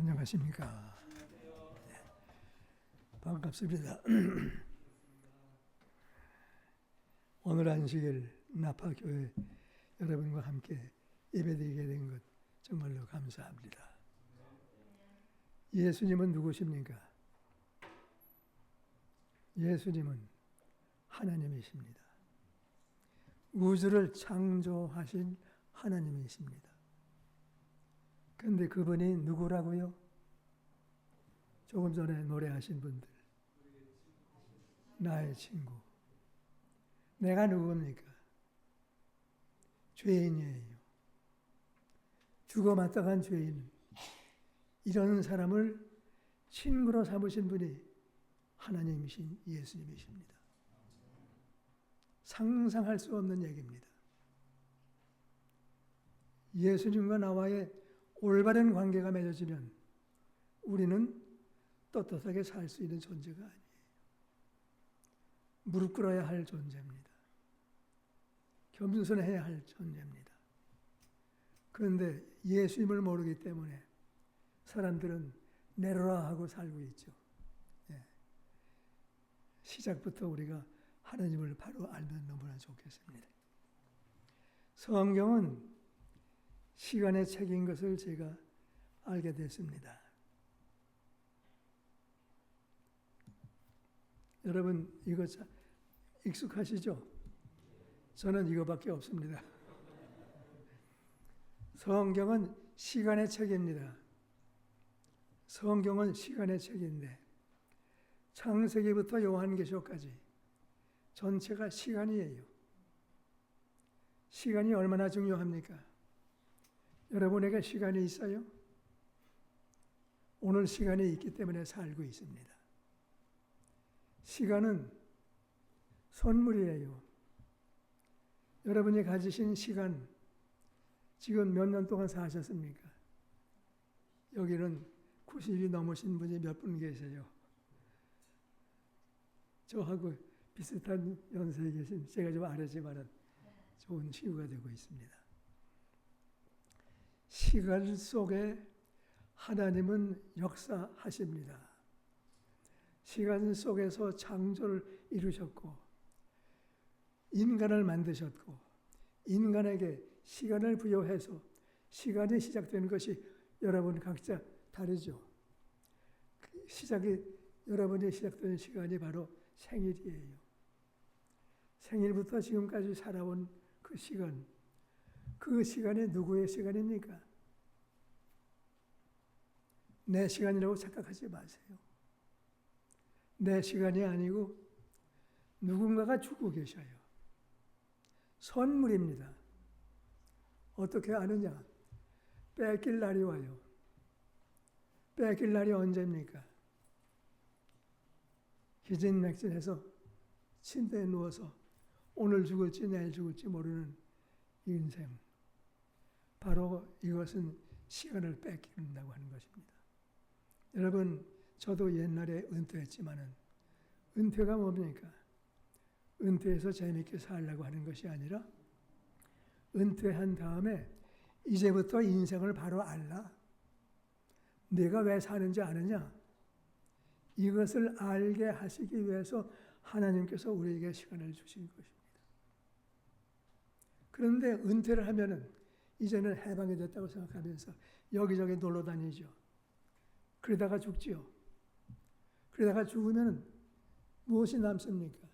안녕하십니까. 네, 반갑습니다. 오늘 안식일 나파교회 여러분과 함께 예배드리게 된 것 정말로 감사합니다. 예수님은 누구십니까? 예수님은 하나님이십니다. 우주를 창조하신 하나님이십니다. 그런데 그분이 누구라고요? 조금 전에 노래하신 분들. 나의 친구. 내가 누굽니까? 죄인이에요. 죽어마땅한 죄인. 이런 사람을 친구로 삼으신 분이 하나님이신 예수님이십니다. 상상할 수 없는 얘기입니다. 예수님과 나와의 올바른 관계가 맺어지면 우리는 떳떳하게 살 수 있는 존재가 아니에요. 무릎 꿇어야 할 존재입니다. 겸손해야 할 존재입니다. 그런데 예수님을 모르기 때문에 사람들은 내려라 하고 살고 있죠. 예. 시작부터 우리가 하나님을 바로 알면 너무나 좋겠습니다. 성경은 시간의 책인 것을 제가 알게 됐습니다. 여러분 이거 익숙하시죠? 저는 이거밖에 없습니다. 성경은 시간의 책입니다. 성경은 시간의 책인데 창세기부터 요한계시록까지 전체가 시간이에요. 시간이 얼마나 중요합니까? 여러분에게 시간이 있어요? 오늘 시간이 있기 때문에 살고 있습니다. 시간은 선물이에요. 여러분이 가지신 시간, 지금 몇 년 동안 사셨습니까? 여기는 90이 넘으신 분이 몇 분 계세요. 저하고 비슷한 연세에 계신, 제가 좀 아래지만 좋은 친구가 되고 있습니다. 시간 속에 하나님은 역사하십니다. 시간 속에서 창조를 이루셨고 인간을 만드셨고 인간에게 시간을 부여해서 시간이 시작되는 것이 여러분 각자 다르죠. 여러분이 시작되는 시간이 바로 생일이에요. 생일부터 지금까지 살아온 그 시간, 그 시간이 누구의 시간입니까? 내 시간이라고 착각하지 마세요. 내 시간이 아니고 누군가가 주고 계셔요. 선물입니다. 어떻게 아느냐? 뺏길 날이 와요. 뺏길 날이 언제입니까? 기진맥진해서 침대에 누워서 오늘 죽을지 내일 죽을지 모르는 인생. 바로 이것은 시간을 뺏긴다고 하는 것입니다. 여러분, 저도 옛날에 은퇴했지만은 은퇴가 뭡니까? 은퇴해서 재밌게 살려고 하는 것이 아니라 은퇴한 다음에 이제부터 인생을 바로 알라. 내가 왜 사는지 아느냐? 이것을 알게 하시기 위해서 하나님께서 우리에게 시간을 주신 것입니다. 그런데 은퇴를 하면은 이제는 해방이 됐다고 생각하면서 여기저기 놀러 다니죠. 그러다가 죽지요. 그러다가 죽으면 무엇이 남습니까?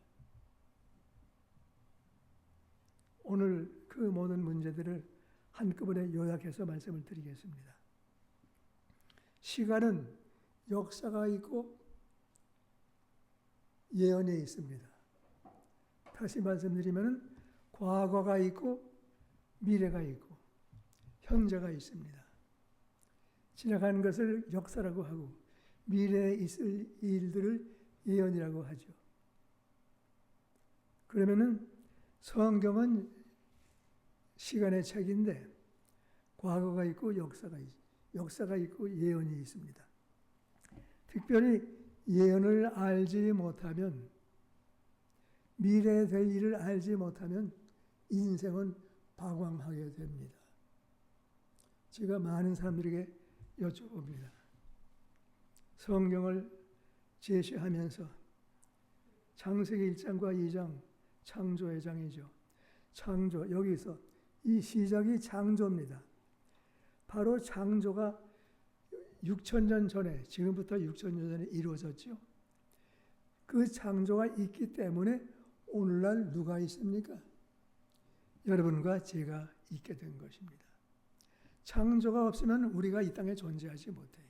오늘 그 모든 문제들을 한꺼번에 요약해서 말씀을 드리겠습니다. 시간은 역사가 있고 예언이 있습니다. 다시 말씀드리면 과거가 있고 미래가 있고 현재가 있습니다. 지나가는 것을 역사라고 하고 미래에 있을 일들을 예언이라고 하죠. 그러면은 성경은 시간의 책인데 과거가 있고 역사가 있고 예언이 있습니다. 특별히 예언을 알지 못하면 미래에 될 일을 알지 못하면 인생은 방황하게 됩니다. 제가 많은 사람들에게 여쭤봅니다. 성경을 제시하면서 창세기 1장과 2장 창조의 장이죠. 창조, 여기서 이 시작이 창조입니다. 바로 창조가 6,000년 전에, 지금부터 6,000년 전에 이루어졌죠. 그 창조가 있기 때문에 오늘날 누가 있습니까? 여러분과 제가 있게 된 것입니다. 창조가 없으면 우리가 이 땅에 존재하지 못해요.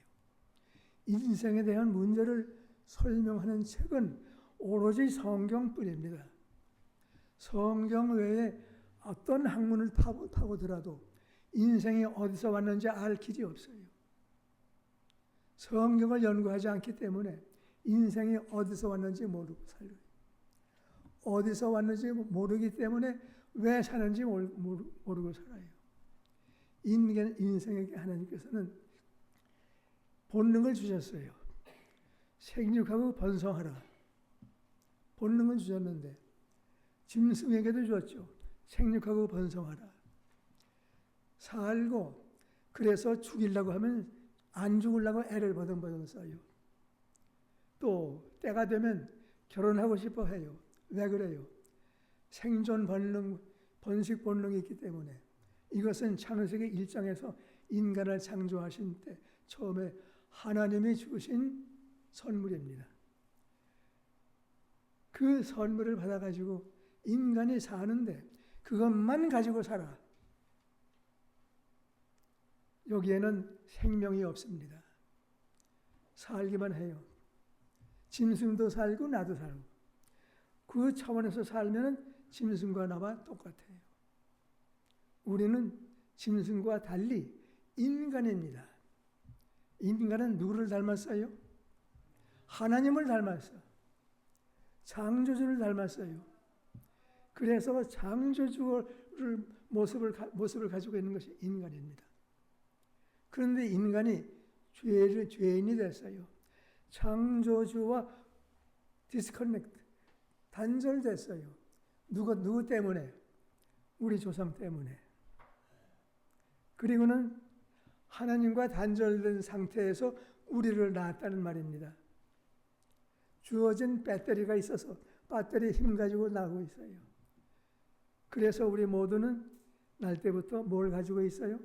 인생에 대한 문제를 설명하는 책은 오로지 성경뿐입니다. 성경 외에 어떤 학문을 파고들어도 인생이 어디서 왔는지 알 길이 없어요. 성경을 연구하지 않기 때문에 인생이 어디서 왔는지 모르고 살아요. 어디서 왔는지 모르기 때문에 왜 사는지 모르고 살아요. 인생에게 하나님께서는 본능을 주셨어요. 생육하고 번성하라. 본능을 주셨는데 짐승에게도 주었죠. 생육하고 번성하라. 살고 그래서 죽이려고 하면 안 죽으려고 애를 버덩버덩 써요. 또 때가 되면 결혼하고 싶어 해요. 왜 그래요? 생존 본능, 번식 본능이 있기 때문에. 이것은 창세기 1장에서 인간을 창조하신 때 처음에 하나님이 주신 선물입니다. 그 선물을 받아가지고 인간이 사는데 그것만 가지고 살아. 여기에는 생명이 없습니다. 살기만 해요. 짐승도 살고 나도 살고. 그 차원에서 살면 짐승과 나와 똑같아요. 우리는 짐승과 달리 인간입니다. 인간은 누구를 닮았어요? 하나님을 닮았어. 창조주를 닮았어요. 그래서 창조주를 모습을 가지고 있는 것이 인간입니다. 그런데 인간이 죄인이 됐어요. 창조주와 디스커넥트, 단절됐어요. 누구 때문에? 우리 조상 때문에. 그리고는 하나님과 단절된 상태에서 우리를 낳았다는 말입니다. 주어진 배터리가 있어서 배터리 힘 가지고 나고 있어요. 그래서 우리 모두는 날 때부터 뭘 가지고 있어요?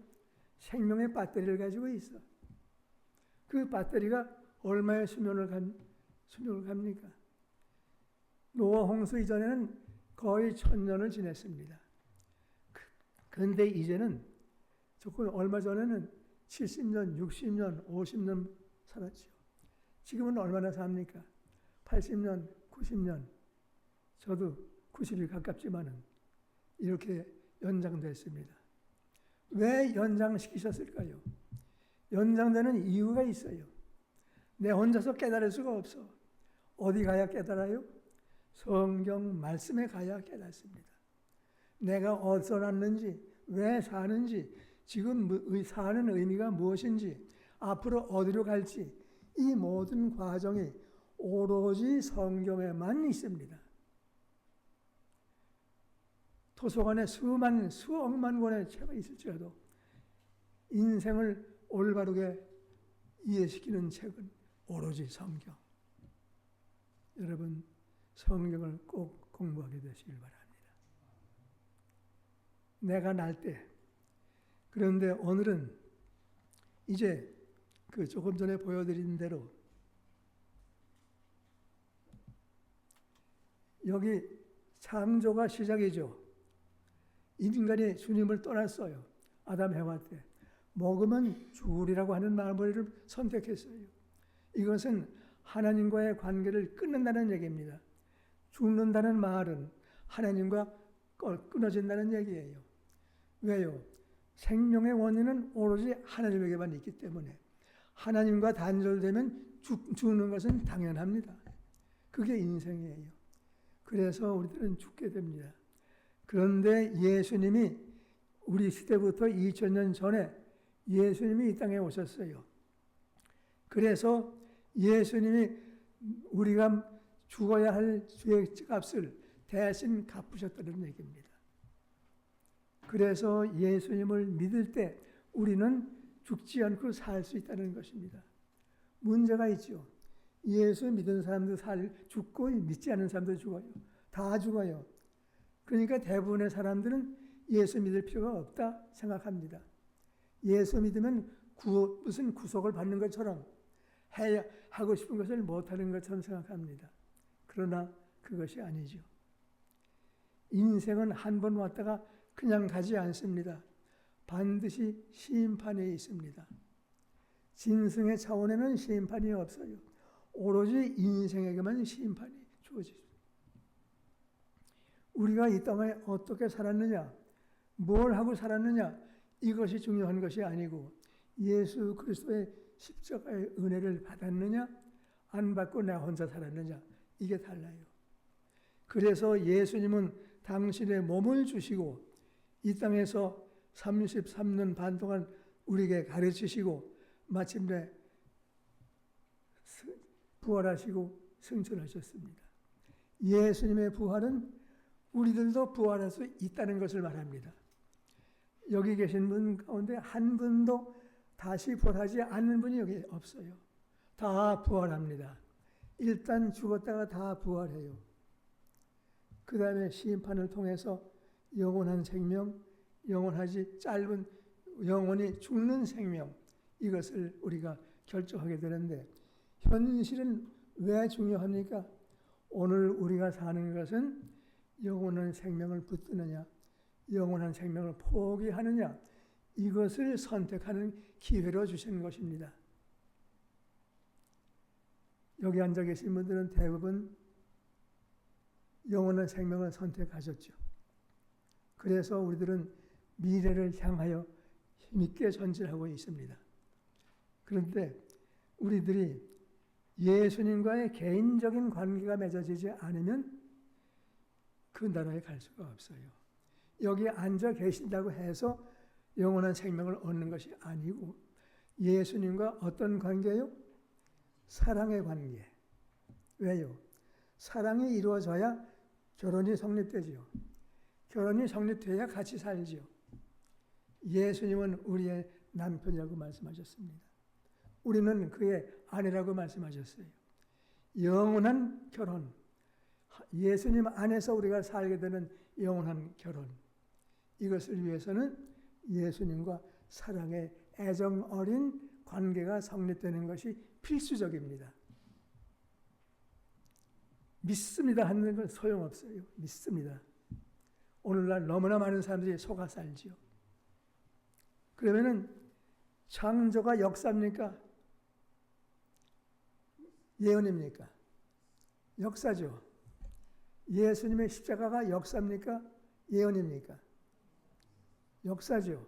생명의 배터리를 가지고 있어. 그 배터리가 얼마의 수명을 갑니까? 노아 홍수 이전에는 거의 1000년을 지냈습니다. 그런데 이제는 조금 얼마 전에는 70년, 60년, 50년 살았죠. 지금은 얼마나 삽니까? 80년, 90년. 저도 90이 가깝지만은 이렇게 연장됐습니다. 왜 연장시키셨을까요? 연장되는 이유가 있어요. 내 혼자서 깨달을 수가 없어. 어디 가야 깨달아요? 성경 말씀에 가야 깨닫습니다. 내가 어디서 났는지, 왜 사는지, 지금 사는 의미가 무엇인지, 앞으로 어디로 갈지, 이 모든 과정이 오로지 성경에만 있습니다. 도서관에 수억만 권의 책이 있을지라도 인생을 올바르게 이해시키는 책은 오로지 성경. 여러분, 성경을 꼭 공부하게 되시길 바랍니다. 내가 날 때, 그런데 오늘은 이제 그 조금 전에 보여드린 대로 여기 창조가 시작이죠. 인간이 주님을 떠났어요. 아담 해와 때. 먹으면 죽으리라고 하는 말머리를 선택했어요. 이것은 하나님과의 관계를 끊는다는 얘기입니다. 죽는다는 말은 하나님과 끊어진다는 얘기예요. 왜요? 생명의 원인은 오로지 하나님에게만 있기 때문에 하나님과 단절되면 죽는 것은 당연합니다. 그게 인생이에요. 그래서 우리들은 죽게 됩니다. 그런데 예수님이 우리 시대부터 2000년 전에 예수님이 이 땅에 오셨어요. 그래서 예수님이 우리가 죽어야 할 죄의 값을 대신 갚으셨다는 얘기입니다. 그래서 예수님을 믿을 때 우리는 죽지 않고 살 수 있다는 것입니다. 문제가 있죠. 예수 믿은 사람도 죽고 믿지 않는 사람도 죽어요. 다 죽어요. 그러니까 대부분의 사람들은 예수 믿을 필요가 없다 생각합니다. 예수 믿으면 무슨 구속을 받는 것처럼 하고 싶은 것을 못하는 것처럼 생각합니다. 그러나 그것이 아니죠. 인생은 한 번 왔다가 그냥 가지 않습니다. 반드시 심판이 있습니다. 짐승의 차원에는 심판이 없어요. 오로지 인생에게만 심판이 주어집니다. 우리가 이 땅에 어떻게 살았느냐, 뭘 하고 살았느냐, 이것이 중요한 것이 아니고 예수 그리스도의 십자가의 은혜를 받았느냐, 안 받고 나 혼자 살았느냐, 이게 달라요. 그래서 예수님은 당신의 몸을 주시고 이 땅에서 33년 반 동안 우리에게 가르치시고 마침내 부활하시고 승천하셨습니다. 예수님의 부활은 우리들도 부활할 수 있다는 것을 말합니다. 여기 계신 분 가운데 한 분도 다시 부활하지 않는 분이 여기 없어요. 다 부활합니다. 일단 죽었다가 다 부활해요. 그 다음에 심판을 통해서 영원한 생명, 영원하지 짧은 영원히 죽는 생명, 이것을 우리가 결정하게 되는데 현실은 왜 중요합니까? 오늘 우리가 사는 것은 영원한 생명을 붙드느냐, 영원한 생명을 포기하느냐, 이것을 선택하는 기회로 주신 것입니다. 여기 앉아 계신 분들은 대부분 영원한 생명을 선택하셨죠. 그래서 우리들은 미래를 향하여 힘있게 전진하고 있습니다. 그런데 우리들이 예수님과의 개인적인 관계가 맺어지지 않으면 그 나라에 갈 수가 없어요. 여기 앉아 계신다고 해서 영원한 생명을 얻는 것이 아니고 예수님과 어떤 관계요? 사랑의 관계. 왜요? 사랑이 이루어져야 결혼이 성립되지요. 결혼이 성립돼야 같이 살지요. 예수님은 우리의 남편이라고 말씀하셨습니다. 우리는 그의 아내라고 말씀하셨어요. 영원한 결혼. 예수님 안에서 우리가 살게 되는 영원한 결혼. 이것을 위해서는 예수님과 사랑의 애정 어린 관계가 성립되는 것이 필수적입니다. 믿습니다 하는 건 소용없어요. 믿습니다. 오늘날 너무나 많은 사람들이 속아 살지요. 그러면은 창조가 역사입니까? 예언입니까? 역사죠. 예수님의 십자가가 역사입니까? 예언입니까? 역사죠.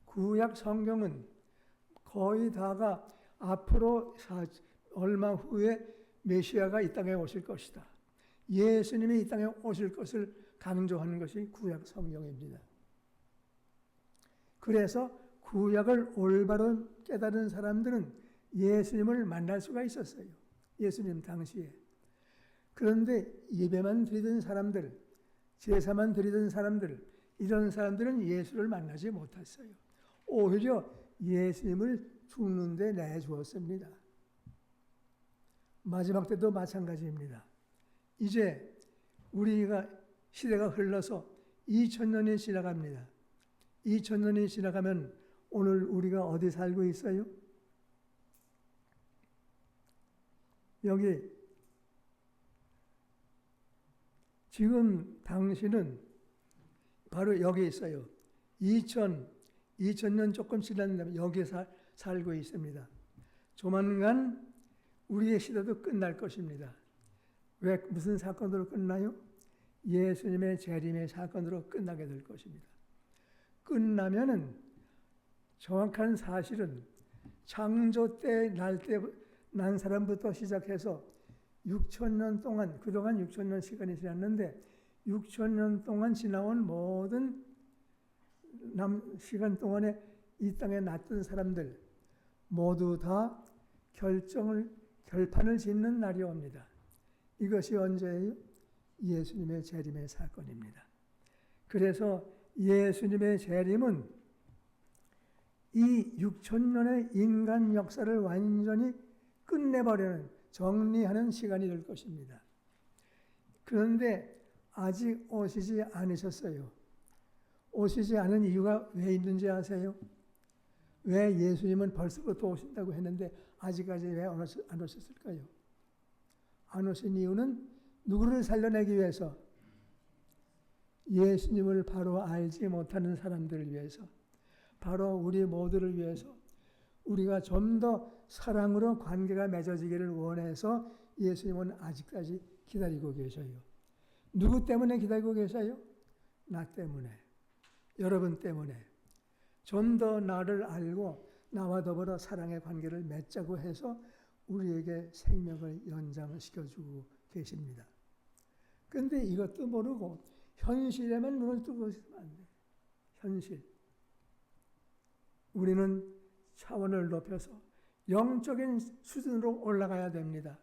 구약 성경은 거의 다가 앞으로 얼마 후에 메시아가 이 땅에 오실 것이다. 예수님이 이 땅에 오실 것을 강조하는 것이 구약 성경입니다. 그래서 구약을 올바로 깨달은 사람들은 예수님을 만날 수가 있었어요. 예수님 당시에. 그런데 예배만 드리던 사람들, 제사만 드리던 사람들, 이런 사람들은 예수를 만나지 못했어요. 오히려 예수님을 죽는 데 내주었습니다. 마지막 때도 마찬가지입니다. 이제 우리가 시대가 흘러서 2000년이 지나갑니다. 2000년이 지나가면 오늘 우리가 어디 살고 있어요? 여기 지금 당신은 바로 여기 있어요. 2000년 조금 지났는데 여기에 살고 있습니다. 조만간 우리의 시대도 끝날 것입니다. 왜 무슨 사건으로 끝나요? 예수님의 재림의 사건으로 끝나게 될 것입니다. 끝나면은 정확한 사실은 창조 때 난 사람부터 시작해서 6000년 동안, 그동안 6000년 시간이 지났는데 6000년 동안 지나온 모든 시간 동안에 이 땅에 났던 사람들 모두 다 결판을 짓는 날이 옵니다. 이것이 언제예요? 예수님의 재림의 사건입니다. 그래서 예수님의 재림은 이 6천년의 인간 역사를 완전히 끝내버리는, 정리하는 시간이 될 것입니다. 그런데 아직 오시지 않으셨어요. 오시지 않은 이유가 왜 있는지 아세요? 왜 예수님은 벌써부터 오신다고 했는데 아직까지 왜 안 오셨을까요? 안 오신 이유는 누구를 살려내기 위해서? 예수님을 바로 알지 못하는 사람들을 위해서, 바로 우리 모두를 위해서, 우리가 좀 더 사랑으로 관계가 맺어지기를 원해서 예수님은 아직까지 기다리고 계셔요. 누구 때문에 기다리고 계셔요? 나 때문에, 여러분 때문에. 좀 더 나를 알고 나와 더불어 사랑의 관계를 맺자고 해서 우리에게 생명을 연장시켜주고 계십니다. 그런데 이것도 모르고 현실에만 눈을 뜨고 있으면 안 돼요. 현실. 우리는 차원을 높여서 영적인 수준으로 올라가야 됩니다.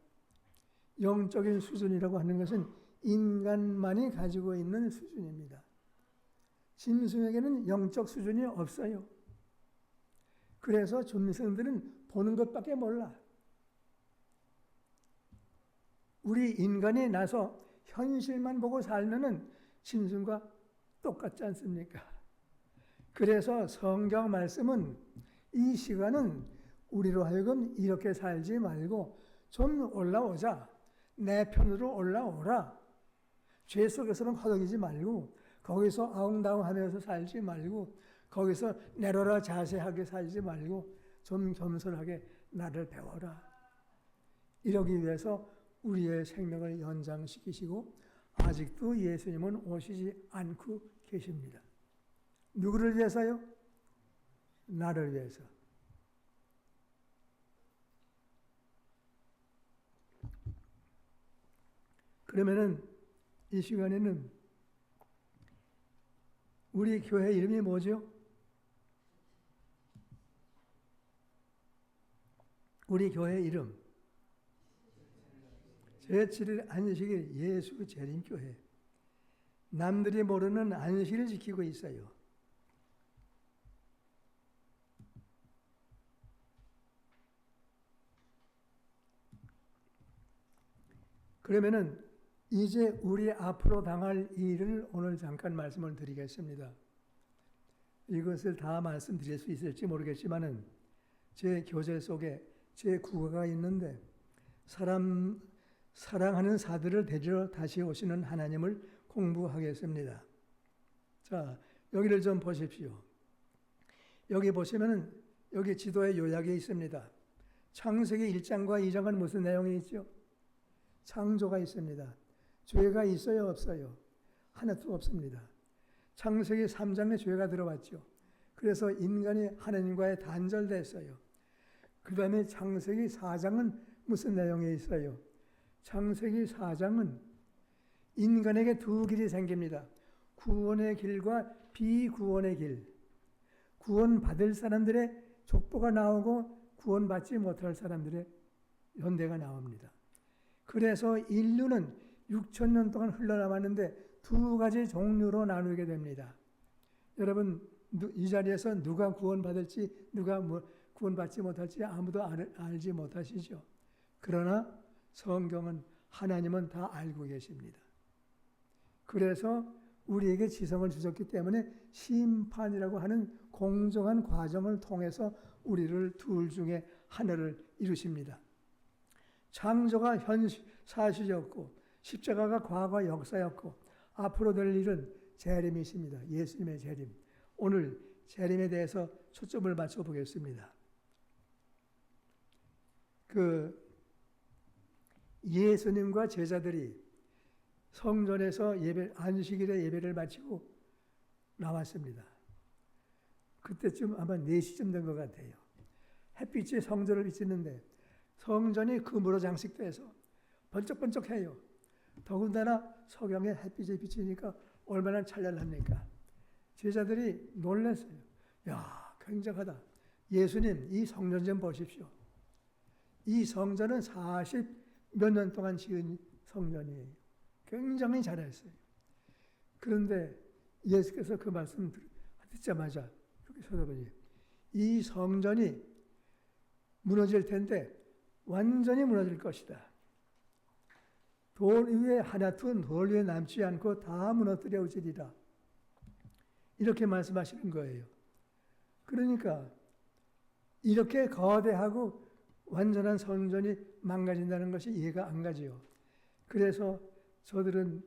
영적인 수준이라고 하는 것은 인간만이 가지고 있는 수준입니다. 짐승에게는 영적 수준이 없어요. 그래서 짐승들은 보는 것밖에 몰라. 우리 인간이 나서 현실만 보고 살면은 짐승과 똑같지 않습니까? 그래서 성경 말씀은 이 시간은 우리로 하여금 이렇게 살지 말고 좀 올라오자. 내 편으로 올라오라. 죄 속에서는 허덕이지 말고, 거기서 아웅다웅하면서 살지 말고, 거기서 내려라 자세하게 살지 말고 좀 겸손하게 나를 배워라. 이러기 위해서 우리의 생명을 연장시키시고 아직도 예수님은 오시지 않고 계십니다. 누구를 위해서요? 나를 위해서. 그러면은 이 시간에는 우리 교회 이름이 뭐죠? 우리 교회 이름 제7일 안식일 예수 재림교회. 남들이 모르는 안식일을 지키고 있어요. 그러면은 이제 우리 앞으로 당할 일을 오늘 잠깐 말씀을 드리겠습니다. 이것을 다 말씀드릴 수 있을지 모르겠지만은 제 교재 속에 제 국어가 있는데 사랑하는 사들을 데리러 다시 오시는 하나님을 공부하겠습니다. 자, 여기를 좀 보십시오. 여기 보시면은 여기 지도에 요약이 있습니다. 창세기 1장과 2장은 무슨 내용이 있죠? 창조가 있습니다. 죄가 있어요, 없어요? 하나도 없습니다. 창세기 3장에 죄가 들어왔죠. 그래서 인간이 하나님과의 단절됐어요. 그 다음에 창세기 4장은 무슨 내용이 있어요? 창세기 4장은 인간에게 두 길이 생깁니다. 구원의 길과 비구원의 길. 구원받을 사람들의 족보가 나오고 구원받지 못할 사람들의 연대가 나옵니다. 그래서 인류는 6,000년 동안 흘러남았는데 두 가지 종류로 나누게 됩니다. 여러분, 이 자리에서 누가 구원받을지, 누가 구원받지 못할지 아무도 알지 못하시죠. 그러나 성경은, 하나님은 다 알고 계십니다. 그래서 우리에게 지성을 주셨기 때문에 심판이라고 하는 공정한 과정을 통해서 우리를 둘 중에 하나를 이루십니다. 창조가 사실이었고 십자가가 과거 역사였고 앞으로 될 일은 재림이십니다. 예수님의 재림. 오늘 재림에 대해서 초점을 맞춰 보겠습니다. 예수님과 제자들이 성전에서 안식일에 예배를 마치고 나왔습니다. 그때쯤 아마 4시쯤 된 것 같아요. 햇빛이 성전을 비치는데 성전이 금으로 장식돼서 번쩍번쩍해요. 더군다나 석양에 햇빛이 비치니까 얼마나 찬란합니까? 제자들이 놀랐어요. 야, 굉장하다. 예수님, 이 성전 좀 보십시오. 이 성전은 40몇 년 동안 지은 성전이에요. 굉장히 잘했어요. 그런데 예수께서 그 말씀 듣자마자 이렇게 쳐다보니 이 성전이 무너질 텐데 완전히 무너질 것이다. 돌 위에 하나 둔 돌 위에 남지 않고 다 무너뜨려지리라. 이렇게 말씀하시는 거예요. 그러니까 이렇게 거대하고 완전한 성전이 망가진다는 것이 이해가 안 가지요. 그래서 저들은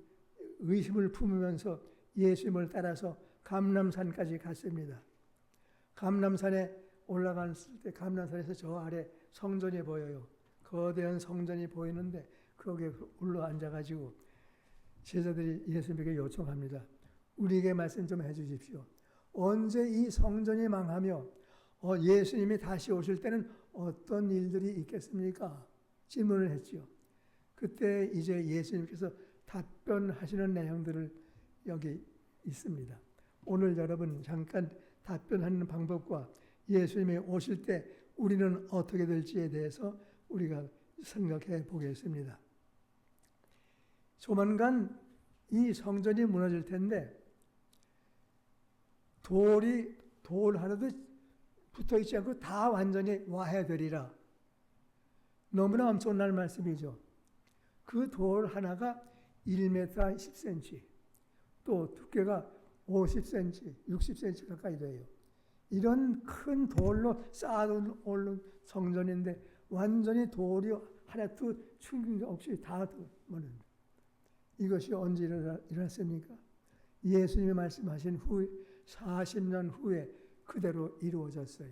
의심을 품으면서 예수님을 따라서 감람산까지 갔습니다. 감람산에 올라갔을 때 감람산에서 저 아래 성전이 보여요. 거대한 성전이 보이는데 거기에 올라앉아가지고 제자들이 예수님에게 요청합니다. 우리에게 말씀 좀 해주십시오. 언제 이 성전이 망하며 예수님이 다시 오실 때는 어떤 일들이 있겠습니까? 질문을 했죠. 그때 이제 예수님께서 답변하시는 내용들을 여기 있습니다. 오늘 여러분 잠깐 답변하는 방법과 예수님이 오실 때 우리는 어떻게 될지에 대해서 우리가 생각해 보겠습니다. 조만간 이 성전이 무너질 텐데 돌 하나도 붙어 있지 않고 다 완전히 와해되리라. 너무나 엄청난 말씀이죠. 그 돌 하나가 1m 10cm, 또 두께가 50cm, 60cm 가까이 돼요. 이런 큰 돌로 쌓아놓은 성전인데 완전히 돌이 하나도 충격 없이 다 무너집니다. 이것이 언제 일어났습니까? 예수님이 말씀하신 후 40년 후에 그대로 이루어졌어요.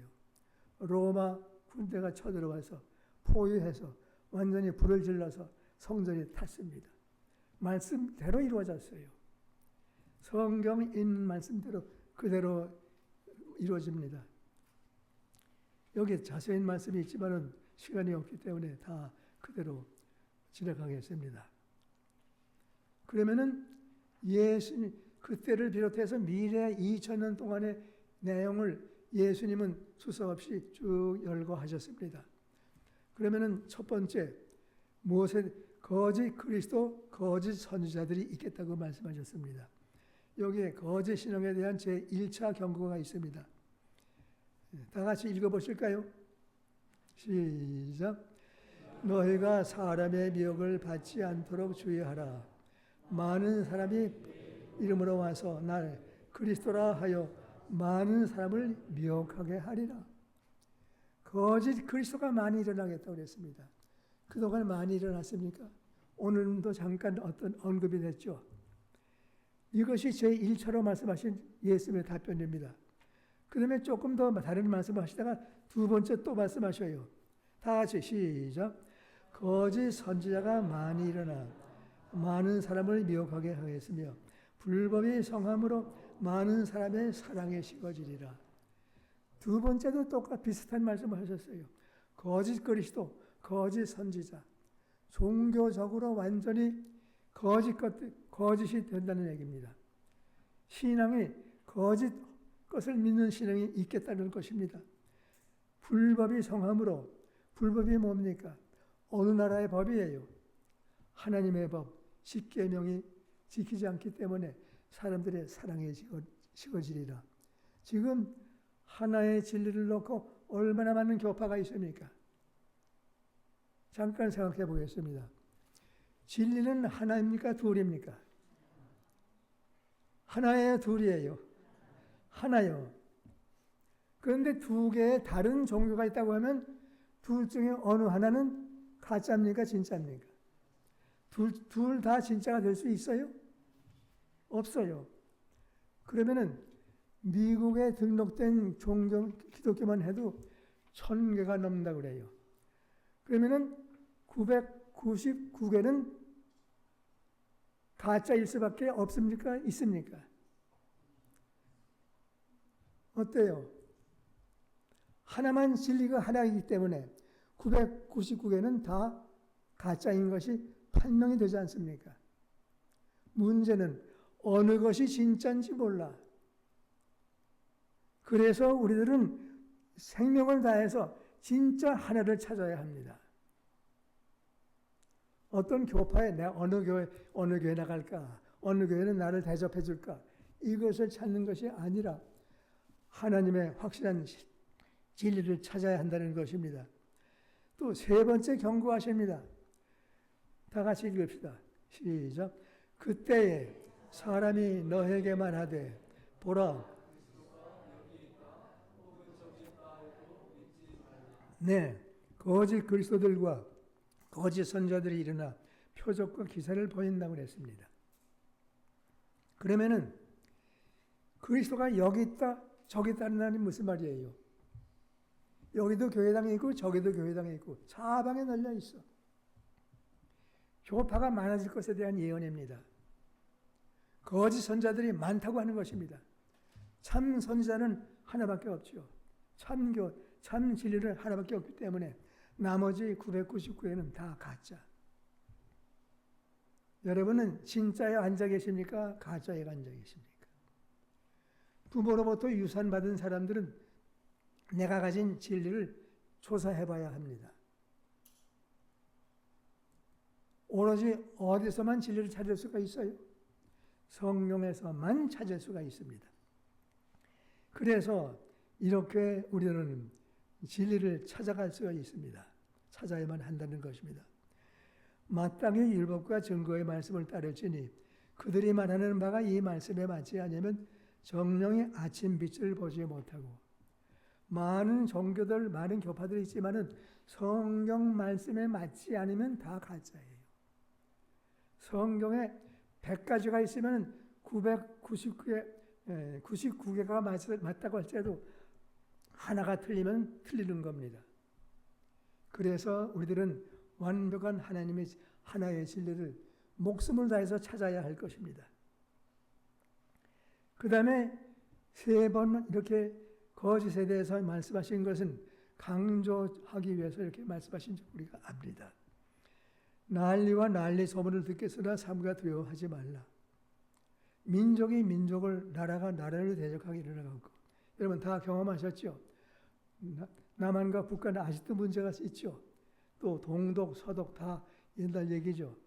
로마 군대가 쳐들어와서 포위해서 완전히 불을 질러서 성전이 탔습니다. 말씀대로 이루어졌어요. 성경에 있는 말씀대로 그대로 이루어집니다. 여기 자세한 말씀이 있지만은 시간이 없기 때문에 다 그대로 지나가겠습니다. 그러면은 예수님 그때를 비롯해서 미래 2000년 동안의 내용을 예수님은 수서 없이 쭉 열거하셨습니다. 그러면은 첫 번째 무엇에 거짓 그리스도, 거짓 선지자들이 있겠다고 말씀하셨습니다. 여기에 거짓 신앙에 대한 제 1차 경고가 있습니다. 다 같이 읽어보실까요? 시작. 너희가 사람의 미혹을 받지 않도록 주의하라. 많은 사람이 이름으로 와서 날 그리스도라 하여 많은 사람을 미혹하게 하리라. 거짓 그리스도가 많이 일어나겠다고 그랬습니다. 그동안 많이 일어났습니까? 오늘도 잠깐 어떤 언급이 됐죠. 이것이 제1차로 말씀하신 예수님의 답변입니다. 그 다음에 조금 더 다른 말씀하시다가 두 번째 또 말씀하셔요. 다 같이 시작. 거짓 선지자가 많이 일어나 많은 사람을 미혹하게 하겠으며 불법이 성함으로 많은 사람의 사랑에 식어지리라. 두 번째도 똑같이 비슷한 말씀을 하셨어요. 거짓 그리스도, 거짓 선지자. 종교적으로 완전히 거짓이 된다는 얘기입니다. 신앙이 거짓 것을 믿는 신앙이 있겠다는 것입니다. 불법이 성함으로, 불법이 뭡니까? 어느 나라의 법이에요? 하나님의 법, 십계명이 지키지 않기 때문에 사람들의 사랑에 식어지리라. 지금 하나의 진리를 놓고 얼마나 많은 교파가 있습니까? 잠깐 생각해 보겠습니다. 진리는 하나입니까? 둘입니까? 하나예요? 둘이에요? 하나요. 그런데 두 개의 다른 종교가 있다고 하면 둘 중에 어느 하나는 가짜입니까? 진짜입니까? 둘 다 진짜가 될 수 있어요? 없어요. 그러면은 미국에 등록된 종교, 기독교만 해도 1000개가 넘는다고 그래요. 그러면은 999개는 가짜일 수밖에 없습니까? 있습니까? 어때요? 하나만 진리가 하나이기 때문에 999개는 다 가짜인 것이 판명이 되지 않습니까? 문제는 어느 것이 진짜인지 몰라. 그래서 우리들은 생명을 다해서 진짜 하나를 찾아야 합니다. 어떤 교파에 내가 어느 교회 나갈까? 어느 교회는 나를 대접해 줄까? 이것을 찾는 것이 아니라 하나님의 확실한 진리를 찾아야 한다는 것입니다. 또 세 번째 경고하십니다. 다 같이 읽읍시다. 시작. 그때에 사람이 너에게 말하되 보라, 네, 거짓 그리스도들과 거짓 선자들이 일어나 표적과 기사를 보인다고 했습니다. 그러면은 그리스도가 여기 있다 저기 있다는 무슨 말이에요? 여기도 교회당에 있고 저기도 교회당에 있고 사방에 널려 있어. 교파가 많아질 것에 대한 예언입니다. 거짓 선자들이 많다고 하는 것입니다. 참 선자는 하나밖에 없죠. 참 진리는 하나밖에 없기 때문에 나머지 999에는 다 가짜. 여러분은 진짜에 앉아 계십니까? 가짜에 앉아 계십니까? 부모로부터 유산받은 사람들은 내가 가진 진리를 조사해 봐야 합니다. 오로지 어디서만 진리를 찾을 수가 있어요? 성령에서만 찾을 수가 있습니다. 그래서 이렇게 우리는 진리를 찾아갈 수가 있습니다. 찾아야만 한다는 것입니다. 마땅히 율법과 증거의 말씀을 따르지니 그들이 말하는 바가 이 말씀에 맞지 않으면 정령의 아침빛을 보지 못하고, 많은 종교들, 많은 교파들이 있지만은 성경 말씀에 맞지 않으면 다 가짜예요. 성경에 100가지가 있으면 99개가 맞다고 할지라도 하나가 틀리면 틀리는 겁니다. 그래서 우리들은 완벽한 하나님의 하나의 진리를 목숨을 다해서 찾아야 할 것입니다. 그 다음에 세 번 이렇게 거짓에 대해서 말씀하신 것은 강조하기 위해서 이렇게 말씀하신 줄 우리가 압니다. 난리와 난리 소문을 듣겠으나 삼가 두려워하지 말라. 민족이 민족을, 나라가 나라를 대적하게 일어나고, 여러분 다 경험하셨죠? 남한과 북한은 아직도 문제가 있죠. 또 동독, 서독 다 옛날 얘기죠.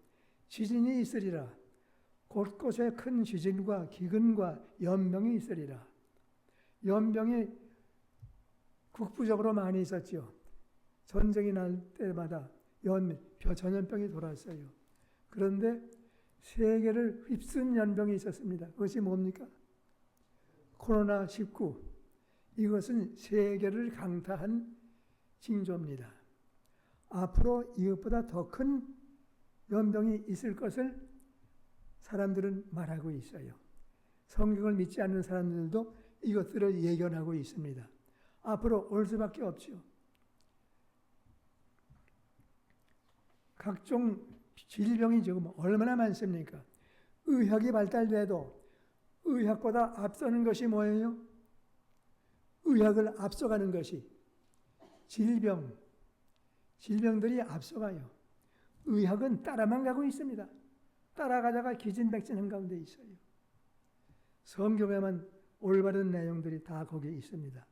지진이 있으리라. 곳곳에 큰 지진과 기근과 연병이 있으리라. 연병이 국부적으로 많이 있었죠. 전쟁이 날 때마다 전염병이 돌았어요. 그런데 세계를 휩쓴 연병이 있었습니다. 그것이 뭡니까? 코로나19. 이것은 세계를 강타한 징조입니다. 앞으로 이것보다 더 큰 연병이 있을 것을 사람들은 말하고 있어요. 성경을 믿지 않는 사람들도 이것들을 예견하고 있습니다. 앞으로 올 수밖에 없죠. 각종 질병이 지금 얼마나 많습니까? 의학이 발달돼도 의학보다 앞서는 것이 뭐예요? 의학을 앞서가는 것이 질병들이 앞서가요. 의학은 따라만 가고 있습니다. 따라가다가 기진백진한 가운데 있어요. 성경에만 올바른 내용들이 다 거기에 있습니다.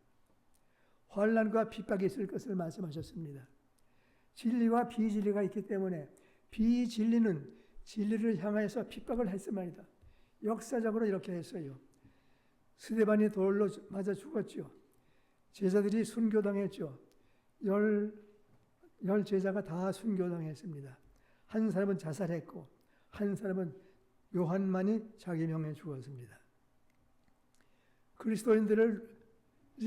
환난과 핍박이 있을 것을 말씀하셨습니다. 진리와 비진리가 있기 때문에 비진리는 진리를 향해서 핍박을 했습니다. 역사적으로 이렇게 했어요. 스데반이 돌로 맞아 죽었죠. 제자들이 순교당했죠. 열 제자가 다 순교당했습니다. 한 사람은 자살했고 한 사람은 요한만이 자기 명에 죽었습니다. 그리스도인들을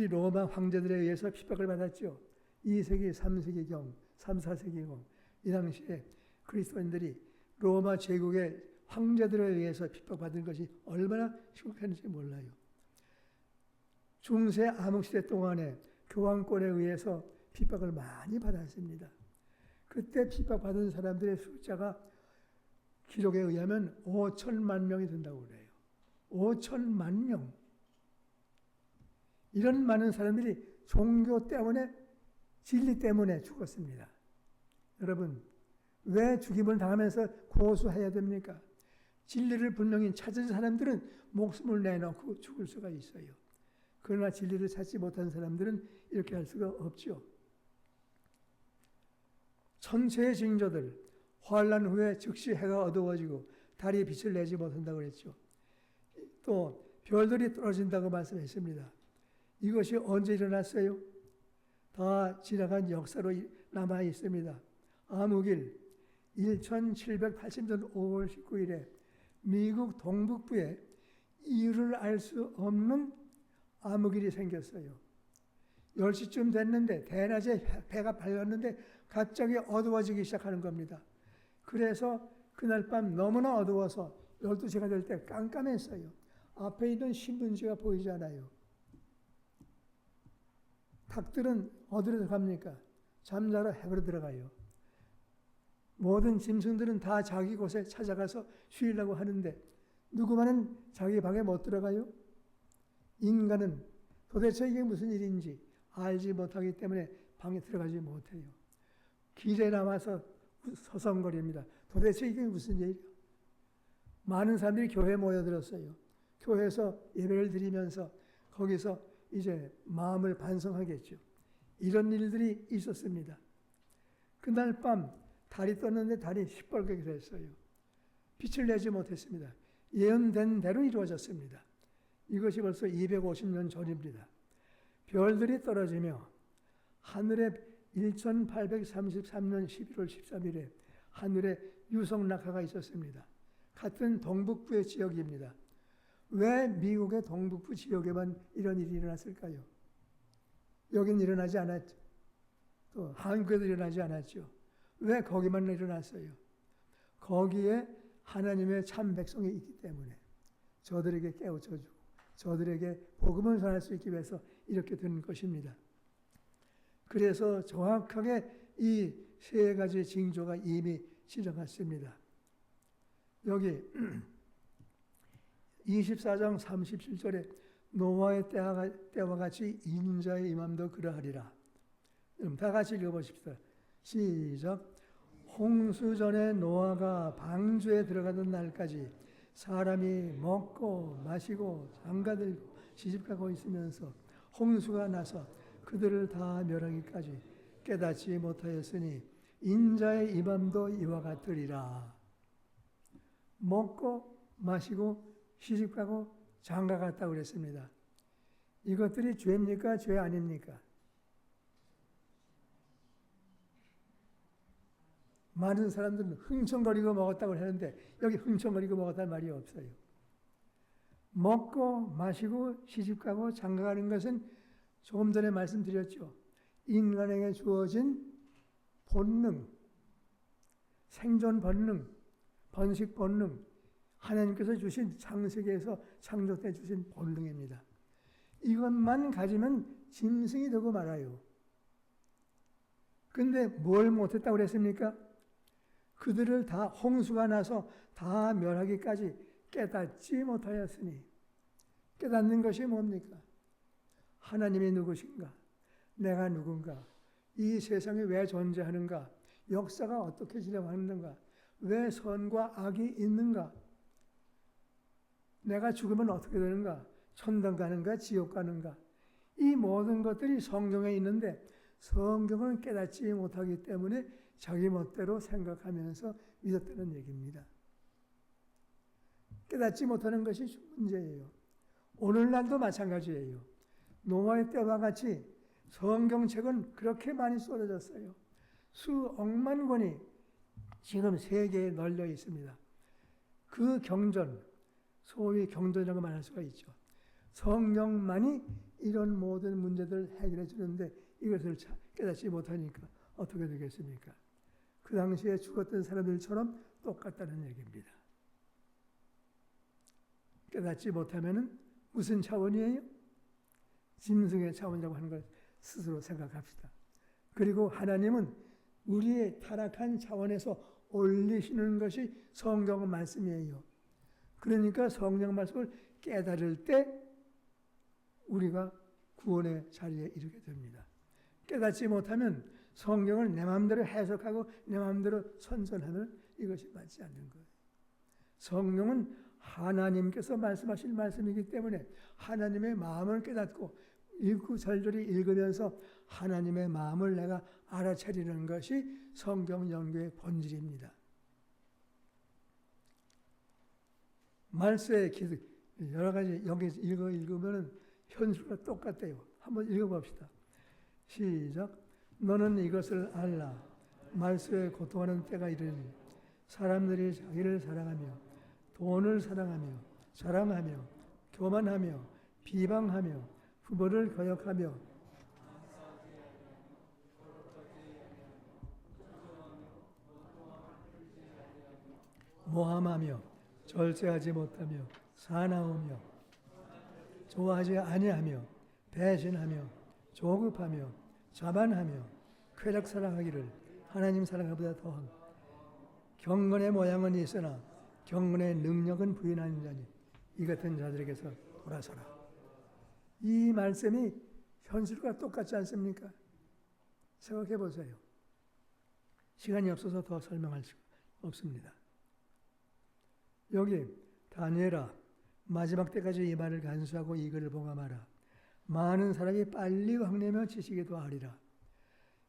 로마 황제들에 의해서 핍박을 받았죠. 2세기, 3세기경, 3, 4세기경 이 당시에 그리스도인들이 로마 제국의 황제들에 의해서 핍박받은 것이 얼마나 심각했는지 몰라요. 중세 암흑시대 동안에 교황권에 의해서 핍박을 많이 받았습니다. 그때 핍박받은 사람들의 숫자가 기록에 의하면 5천만 명이 된다고 그래요. 5천만 명. 이런 많은 사람들이 종교 때문에, 진리 때문에 죽었습니다. 여러분, 왜 죽임을 당하면서 고소해야 됩니까? 진리를 분명히 찾은 사람들은 목숨을 내놓고 죽을 수가 있어요. 그러나 진리를 찾지 못한 사람들은 이렇게 할 수가 없죠. 천체의 징조들, 환난 후에 즉시 해가 어두워지고 달이 빛을 내지 못한다고 그랬죠. 또 별들이 떨어진다고 말씀했습니다. 이것이 언제 일어났어요? 다 지나간 역사로 남아 있습니다. 암흑일 1780년 5월 19일에 미국 동북부에 이유를 알 수 없는 암흑일이 생겼어요. 10시쯤 됐는데 대낮에 배가 밝았는데 갑자기 어두워지기 시작하는 겁니다. 그래서 그날 밤 너무나 어두워서 12시가 될 때 깜깜했어요. 앞에 있는 신문지가 보이지 않아요. 닭들은 어디로 들어갑니까? 잠자러 해버려 들어가요. 모든 짐승들은 다 자기 곳에 찾아가서 쉬려고 하는데 누구만은 자기 방에 못 들어가요? 인간은 도대체 이게 무슨 일인지 알지 못하기 때문에 방에 들어가지 못해요. 길에 나와서 서성거립니다. 도대체 이게 무슨 일이야? 많은 사람들이 교회에 모여들었어요. 교회에서 예배를 드리면서 거기서 이제 마음을 반성하겠죠. 이런 일들이 있었습니다. 그날 밤 달이 떴는데 달이 시뻘겋게 됐어요. 빛을 내지 못했습니다. 예언된 대로 이루어졌습니다. 이것이 벌써 250년 전입니다. 별들이 떨어지며 하늘에 1833년 11월 13일에 하늘에 유성낙하가 있었습니다. 같은 동북부의 지역입니다. 왜 미국의 동북부 지역에만 이런 일이 일어났을까요? 여긴 일어나지 않았죠. 또 한국에도 일어나지 않았죠. 왜 거기만 일어났어요? 거기에 하나님의 참 백성이 있기 때문에 저들에게 깨우쳐주고 저들에게 복음을 전할 수 있기 위해서 이렇게 된 것입니다. 그래서 정확하게 이 세 가지 징조가 이미 지나갔습니다. 여기 24장 37절에 노아의 때와 같이 인자의 임함도 그러하리라. 다 같이 읽어보십시다. 시작. 홍수 전에 노아가 방주에 들어가던 날까지 사람이 먹고 마시고 장가들고 시집가고 있으면서 홍수가 나서 그들을 다 멸하기까지 깨닫지 못하였으니 인자의 임함도 이와 같으리라. 먹고 마시고 시집가고 장가갔다고 그랬습니다. 이것들이 죄입니까? 죄 아닙니까? 많은 사람들은 흥청거리고 먹었다고 하는데 여기 흥청거리고 먹었다는 말이 없어요. 먹고 마시고 시집가고 장가가는 것은 조금 전에 말씀드렸죠. 인간에게 주어진 본능, 생존 본능, 번식 본능, 하나님께서 주신 창세기에서 창조해 주신 본능입니다. 이것만 가지면 짐승이 되고 말아요. 근데 뭘 못했다고 그랬습니까? 그들을 다 홍수가 나서 다 멸하기까지 깨닫지 못하였으니 깨닫는 것이 뭡니까? 하나님이 누구신가? 내가 누군가? 이 세상에 왜 존재하는가? 역사가 어떻게 진행하는가? 왜 선과 악이 있는가? 내가 죽으면 어떻게 되는가? 천당 가는가? 지옥 가는가? 이 모든 것들이 성경에 있는데 성경을 깨닫지 못하기 때문에 자기 멋대로 생각하면서 믿었다는 얘기입니다. 깨닫지 못하는 것이 문제예요. 오늘날도 마찬가지예요. 노아의 때와 같이 성경책은 그렇게 많이 쏟아졌어요. 수억만 권이 지금 세계에 널려 있습니다. 그 경전, 소위 경전이라고 말할 수가 있죠. 성경만이 이런 모든 문제들을 해결해 주는데 이것을 깨닫지 못하니까 어떻게 되겠습니까? 그 당시에 죽었던 사람들처럼 똑같다는 얘기입니다. 깨닫지 못하면 무슨 차원이에요? 짐승의 차원이라고 하는 걸 스스로 생각합시다. 그리고 하나님은 우리의 타락한 차원에서 올리시는 것이 성경 말씀이에요. 그러니까 성경 말씀을 깨달을 때 우리가 구원의 자리에 이르게 됩니다. 깨닫지 못하면 성경을 내 마음대로 해석하고 내 마음대로 선전하면 이것이 맞지 않는 거예요. 성령은 하나님께서 말씀하신 말씀이기 때문에 하나님의 마음을 깨닫고 읽고 절절히 읽으면서 하나님의 마음을 내가 알아차리는 것이 성경 연구의 본질입니다. 말세의 기도 여러 가지 여기 읽으면 현실과 똑같아요. 한번 읽어봅시다. 시작. 너는 이것을 알라. 말소에 고통하는 때가 이르니 사람들이 자기를 사랑하며 돈을 사랑하며 자랑하며 교만하며 비방하며 부모를 거역하며 모함하며 절제하지 못하며 사나우며 좋아하지 아니하며 배신하며 조급하며 자만하며 쾌락 사랑하기를 하나님 사랑하보다 더한 경건의 모양은 있으나 경건의 능력은 부인하는 자니 이 같은 자들에게서 돌아서라. 이 말씀이 현실과 똑같지 않습니까? 생각해 보세요. 시간이 없어서 더 설명할 수 없습니다. 여기 다니엘아 마지막 때까지 이 말을 간수하고 이 글을 봉함하라. 많은 사람이 빨리 왕래며 지식에 더하리라.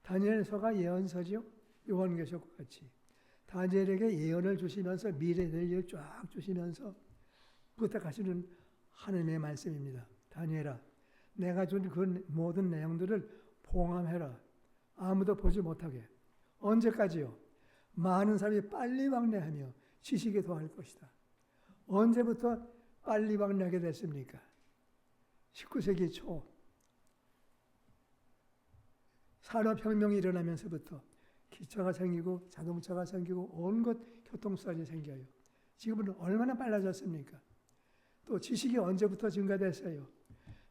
다니엘서가 예언서죠. 요한계시록과 같이 다니엘에게 예언을 주시면서 미래에 될 일을 쫙 주시면서 부탁하시는 하나님의 말씀입니다. 다니엘아 내가 준 그 모든 내용들을 봉함해라. 아무도 보지 못하게. 언제까지요? 많은 사람이 빨리 왕래하며 지식에 더할 것이다. 언제부터 빨리 왕래하게 됐습니까? 19세기 초 산업혁명이 일어나면서부터 기차가 생기고 자동차가 생기고 온갖 교통수단이 생겨요. 지금은 얼마나 빨라졌습니까? 또 지식이 언제부터 증가됐어요?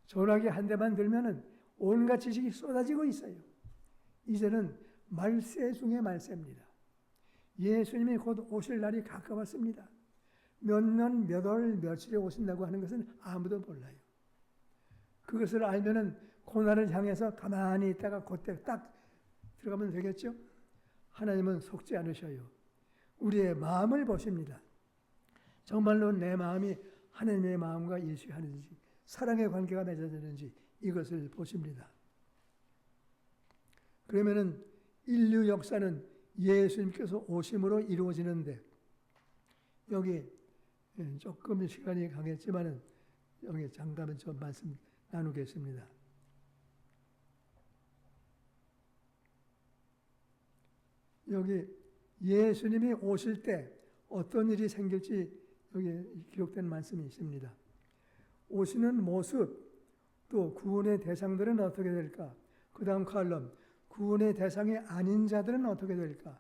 전화기 한 대만 들면은 온갖 지식이 쏟아지고 있어요. 이제는 말세 중에 말세입니다. 예수님이 곧 오실 날이 가까웠습니다. 몇 년, 몇 월, 며칠에 오신다고 하는 것은 아무도 몰라요. 그것을 알면은 고난을 향해서 가만히 있다가 그때 딱 들어가면 되겠죠? 하나님은 속지 않으셔요. 우리의 마음을 보십니다. 정말로 내 마음이 하나님의 마음과 일치하는지 사랑의 관계가 맺어지는지 이것을 보십니다. 그러면은 인류 역사는 예수님께서 오심으로 이루어지는데 여기 조금 시간이 가겠지만은 여기 잠깐 좀 말씀 나누겠습니다. 여기 예수님이 오실 때 어떤 일이 생길지 여기 기록된 말씀이 있습니다. 오시는 모습, 또 구원의 대상들은 어떻게 될까? 그 다음 칼럼, 구원의 대상이 아닌 자들은 어떻게 될까?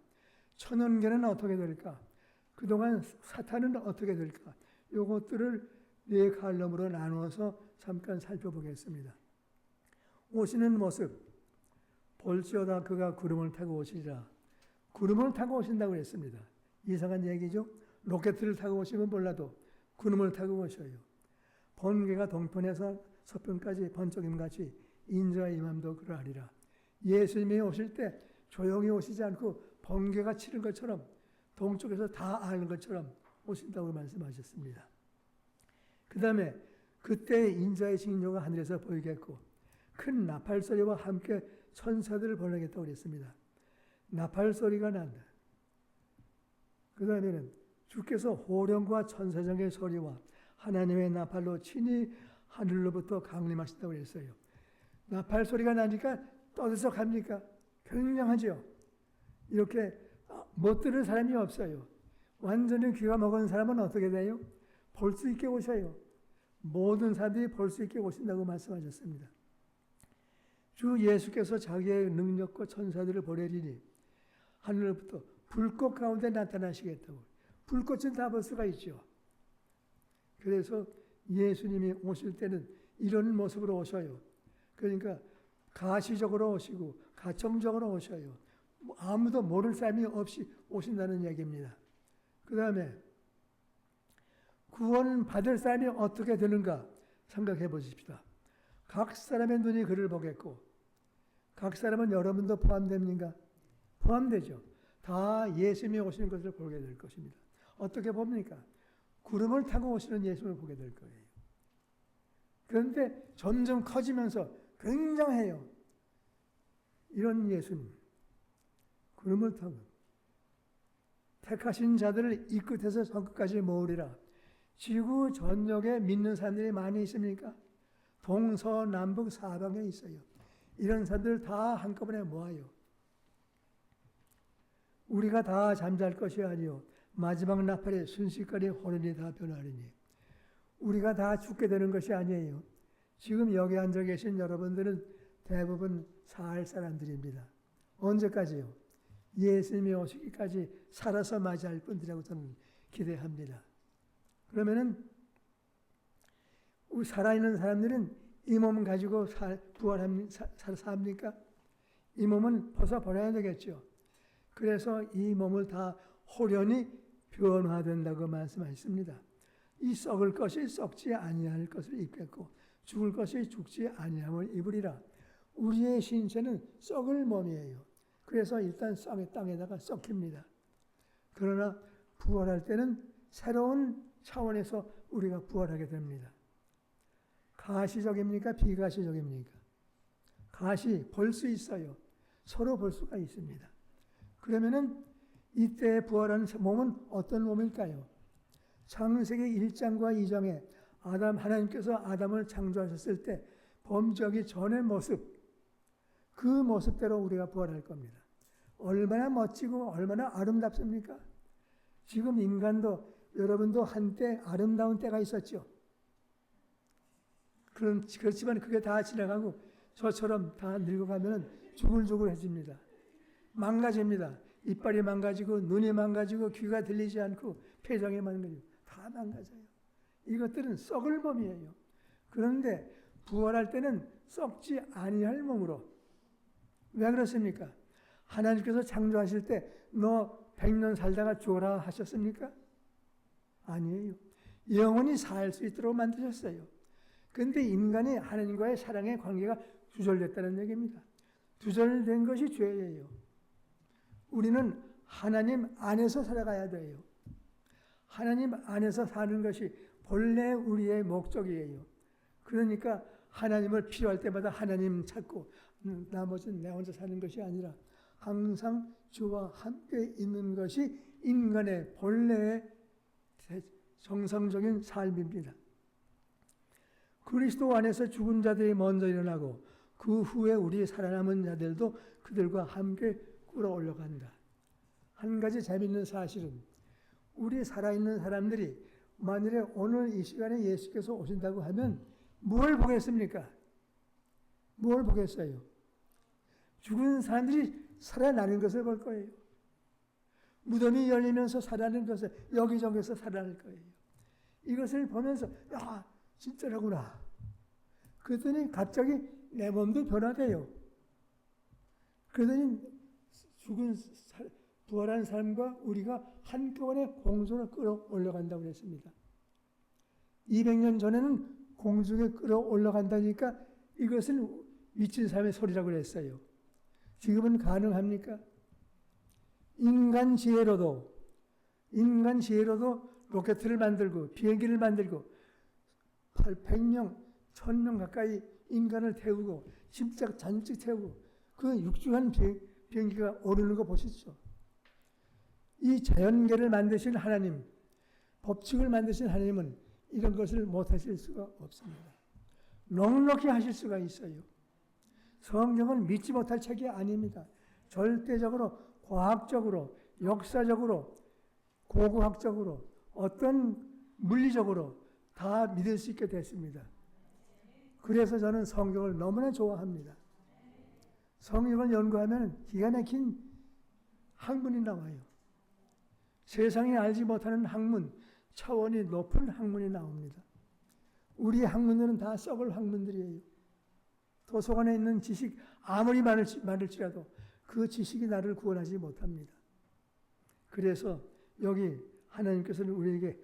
천연계는 어떻게 될까? 그동안 사탄은 어떻게 될까? 이것들을 네 칼럼으로 나누어서 잠깐 살펴보겠습니다. 오시는 모습, 볼지어다 그가 구름을 타고 오시리라. 구름을 타고 오신다고 했습니다. 이상한 얘기죠? 로켓을 타고 오시면 몰라도 구름을 타고 오셔요. 번개가 동편에서 서편까지 번쩍임같이 인자와 임함도 그러하리라. 예수님이 오실 때 조용히 오시지 않고 번개가 치는 것처럼 동쪽에서 다 아는 것처럼 오신다고 말씀하셨습니다. 그 다음에 그때 인자의 징조가 하늘에서 보이겠고 큰 나팔 소리와 함께 천사들을 보내겠다고 그랬습니다. 나팔 소리가 난다. 그 다음에는 주께서 호령과 천사장의 소리와 하나님의 나팔로 친히 하늘로부터 강림하신다고 했어요. 나팔 소리가 나니까 떠들썩합니까? 굉장하죠. 이렇게 못 들은 사람이 없어요. 완전히 귀가 먹은 사람은 어떻게 돼요? 볼 수 있게 오셔요. 모든 사람들이 볼 수 있게 오신다고 말씀하셨습니다. 주 예수께서 자기의 능력과 천사들을 보내리니 하늘로부터 불꽃 가운데 나타나시겠다고. 불꽃은 다 볼 수가 있죠. 그래서 예수님이 오실 때는 이런 모습으로 오셔요. 그러니까 가시적으로 오시고 가청적으로 오셔요. 아무도 모를 사람이 없이 오신다는 얘기입니다. 그 다음에 구원 받을 사람이 어떻게 되는가 생각해 보십시다. 각 사람의 눈이 그를 보겠고 각 사람은 여러분도 포함됩니까? 포함되죠. 다 예수님이 오시는 것을 보게 될 것입니다. 어떻게 봅니까? 구름을 타고 오시는 예수님을 보게 될 거예요. 그런데 점점 커지면서 굉장해요. 이런 예수님. 구름을 타고 택하신 자들을 이 끝에서 저 끝까지 모으리라. 지구 전역에 믿는 사람들이 많이 있습니까? 동서남북 사방에 있어요. 이런 사람들을 다 한꺼번에 모아요. 우리가 다 잠잘 것이 아니요 마지막 나팔에 순식간에 호련이 다 변하리니. 우리가 다 죽게 되는 것이 아니에요. 지금 여기 앉아 계신 여러분들은 대부분 살 사람들입니다. 언제까지요? 예수님이 오시기까지 살아서 맞이할 분들이라고 저는 기대합니다. 그러면은 우리 살아있는 사람들은 이 몸 가지고 삽니까? 이 몸은 벗어버려야 되겠죠. 그래서 이 몸을 다 호련히 변화된다고 말씀하셨습니다. 이 썩을 것이 썩지 아니할 것을 입겠고 죽을 것이 죽지 아니함을 입으리라. 우리의 신체는 썩을 몸이에요. 그래서 일단 땅에다가 썩힙니다. 그러나 부활할 때는 새로운 차원에서 우리가 부활하게 됩니다. 가시적입니까? 비가시적입니까? 가시 볼 수 있어요. 서로 볼 수가 있습니다. 그러면은 이때 부활한 몸은 어떤 몸일까요? 창세기 1장과 2장에 하나님께서 아담을 창조하셨을 때 범죄하기 전의 모습, 그 모습대로 우리가 부활할 겁니다. 얼마나 멋지고 얼마나 아름답습니까? 지금 인간도 여러분도 한때 아름다운 때가 있었죠. 그렇지만 그게 다 지나가고 저처럼 다 늙어가면 주글주글해집니다. 망가집니다. 이빨이 망가지고 눈이 망가지고 귀가 들리지 않고 폐장이 망가지고 다 망가져요. 이것들은 썩을 몸이에요. 그런데 부활할 때는 썩지 아니할 몸으로. 왜 그렇습니까? 하나님께서 창조하실 때 너 100년 살다가 죽어라 하셨습니까? 아니에요. 영원히 살 수 있도록 만드셨어요. 그런데 인간이 하나님과의 사랑의 관계가 두절됐다는 얘기입니다. 두절된 것이 죄예요. 우리는 하나님 안에서 살아가야 돼요. 하나님 안에서 사는 것이 본래 우리의 목적이에요. 그러니까 하나님을 필요할 때마다 하나님 찾고 나머지는 내 혼자 사는 것이 아니라 항상 주와 함께 있는 것이 인간의 본래의 정상적인 삶입니다. 그리스도 안에서 죽은 자들이 먼저 일어나고 그 후에 우리 살아남은 자들도 그들과 함께 끌어올려간다. 한 가지 재미있는 사실은 우리 살아있는 사람들이 만일에 오늘 이 시간에 예수께서 오신다고 하면 뭘 보겠습니까? 뭘 보겠어요? 죽은 사람들이 살아나는 것을 볼 거예요. 무덤이 열리면서 살아나는 것을 여기저기서 살아날 거예요. 이것을 보면서 야 진짜라구나. 그랬더니 갑자기 내 몸도 변화돼요. 그러더니 부활한 사람과 우리가 한꺼번에 공중으로 끌어올려간다고 했습니다. 200년 전에는 공중에 끌어올라간다니까 이것은 미친 사람의 소리라고 했어요. 지금은 가능합니까? 인간 지혜로도 로켓을 만들고 비행기를 만들고 100명, 1000명 가까이 인간을 태우고 짐짝 잔뜩 태우고 그 육중한 비행기가 오르는 거 보시죠. 이 자연계를 만드신 하나님, 법칙을 만드신 하나님은 이런 것을 못하실 수가 없습니다. 넉넉히 하실 수가 있어요. 성경은 믿지 못할 책이 아닙니다. 절대적으로, 과학적으로, 역사적으로, 고고학적으로, 어떤 물리적으로 다 믿을 수 있게 됐습니다. 그래서 저는 성경을 너무나 좋아합니다. 성경을 연구하면 기가 막힌 학문이 나와요. 세상이 알지 못하는 학문, 차원이 높은 학문이 나옵니다. 우리 학문들은 다 썩을 학문들이에요. 도서관에 있는 지식 아무리 많을지라도 그 지식이 나를 구원하지 못합니다. 그래서 여기 하나님께서는 우리에게